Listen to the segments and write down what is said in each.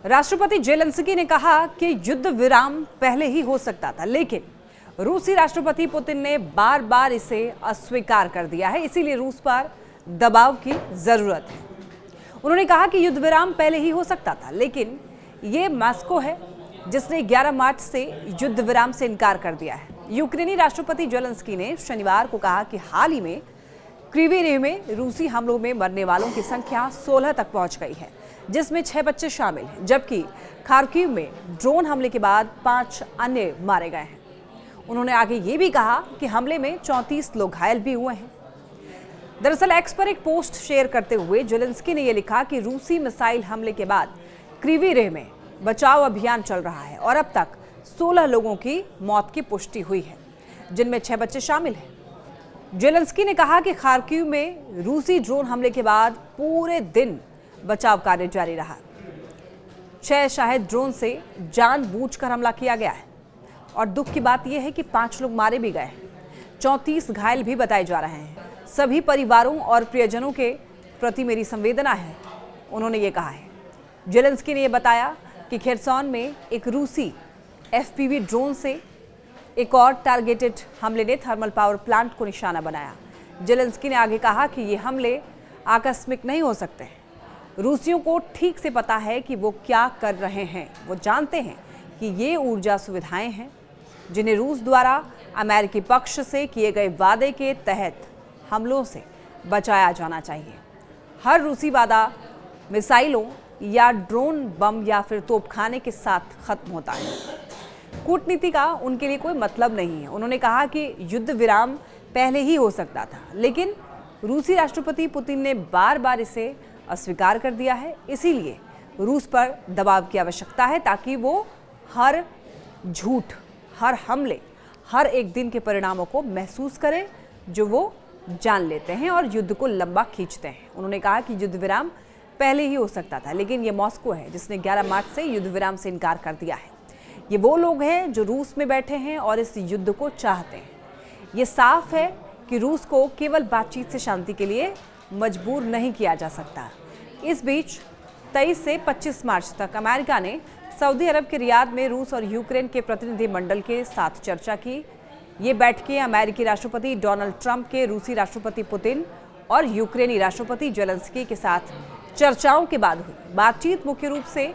राष्ट्रपति जेलेंस्की ने कहा कि युद्ध विराम पहले ही हो सकता था, लेकिन रूसी राष्ट्रपति पुतिन ने बार बार इसे अस्वीकार कर दिया है, इसीलिए रूस पर दबाव की जरूरत है। उन्होंने कहा कि युद्ध विराम पहले ही हो सकता था, लेकिन ये मॉस्को है जिसने 11 मार्च से युद्ध विराम से इनकार कर दिया है। यूक्रेनी राष्ट्रपति जेलेंस्की ने शनिवार को कहा कि हाल ही में क्रीवी रिह में रूसी हमलों में मरने वालों की संख्या 16 तक पहुंच गई है, जिसमें 6 बच्चे शामिल हैं, जबकि खार्किव में ड्रोन हमले के बाद 5 अन्य मारे गए हैं। उन्होंने आगे ये भी कहा कि हमले में 34 लोग घायल भी हुए हैं। दरअसल एक्स पर एक पोस्ट शेयर करते हुए जेलेंस्की ने यह लिखा कि रूसी मिसाइल हमले के बाद क्रीवी रिह में बचाव अभियान चल रहा है और अब तक 16 लोगों की मौत की पुष्टि हुई है, जिनमें 6 बच्चे शामिल हैं। जेलेंस्की ने कहा कि खार्किव में रूसी ड्रोन हमले के बाद पूरे दिन बचाव कार्य जारी रहा। 6 शायद ड्रोन से जानबूझकर हमला किया गया है और दुख की बात यह है कि 5 लोग मारे भी गए हैं। 34 घायल भी बताए जा रहे हैं। सभी परिवारों और प्रियजनों के प्रति मेरी संवेदना है, उन्होंने ये कहा है। जेलेंस्की ने यह बताया कि खेरसौन में एक रूसी एफपीवी ड्रोन से एक और टारगेटेड हमले ने थर्मल पावर प्लांट को निशाना बनाया। जेलेंस्की ने आगे कहा कि ये हमले आकस्मिक नहीं हो सकते। रूसियों को ठीक से पता है कि वो क्या कर रहे हैं। वो जानते हैं कि ये ऊर्जा सुविधाएं हैं जिन्हें रूस द्वारा अमेरिकी पक्ष से किए गए वादे के तहत हमलों से बचाया जाना चाहिए। हर रूसी वादा मिसाइलों या ड्रोन बम या फिर तोपखाने के साथ खत्म होता है। कूटनीति का उनके लिए कोई मतलब नहीं है। उन्होंने कहा कि युद्ध विराम पहले ही हो सकता था, लेकिन रूसी राष्ट्रपति पुतिन ने बार बार इसे अस्वीकार कर दिया है। इसीलिए रूस पर दबाव की आवश्यकता है ताकि वो हर झूठ, हर हमले, हर एक दिन के परिणामों को महसूस करें जो वो जान लेते हैं और युद्ध को लंबा खींचते हैं। उन्होंने कहा कि युद्ध विराम पहले ही हो सकता था, लेकिन ये मॉस्को है जिसने 11 मार्च से युद्ध विराम से इनकार कर दिया है। ये वो लोग हैं जो रूस में बैठे हैं और इस युद्ध को चाहते हैं। ये साफ है कि रूस को केवल बातचीत से शांति के लिए मजबूर नहीं किया जा सकता। इस बीच 23 से 25 मार्च तक अमेरिका ने सऊदी अरब के रियाद में रूस और यूक्रेन के प्रतिनिधिमंडल के साथ चर्चा की। ये बैठकें अमेरिकी राष्ट्रपति डोनाल्ड ट्रंप के रूसी राष्ट्रपति पुतिन और यूक्रेनी राष्ट्रपति जेलेंस्की के साथ चर्चाओं के बाद हुई। बातचीत मुख्य रूप से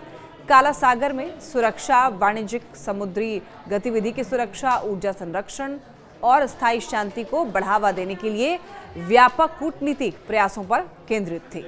काला सागर में सुरक्षा, वाणिज्यिक समुद्री गतिविधि की सुरक्षा, ऊर्जा संरक्षण और स्थायी शांति को बढ़ावा देने के लिए व्यापक कूटनीतिक प्रयासों पर केंद्रित थी।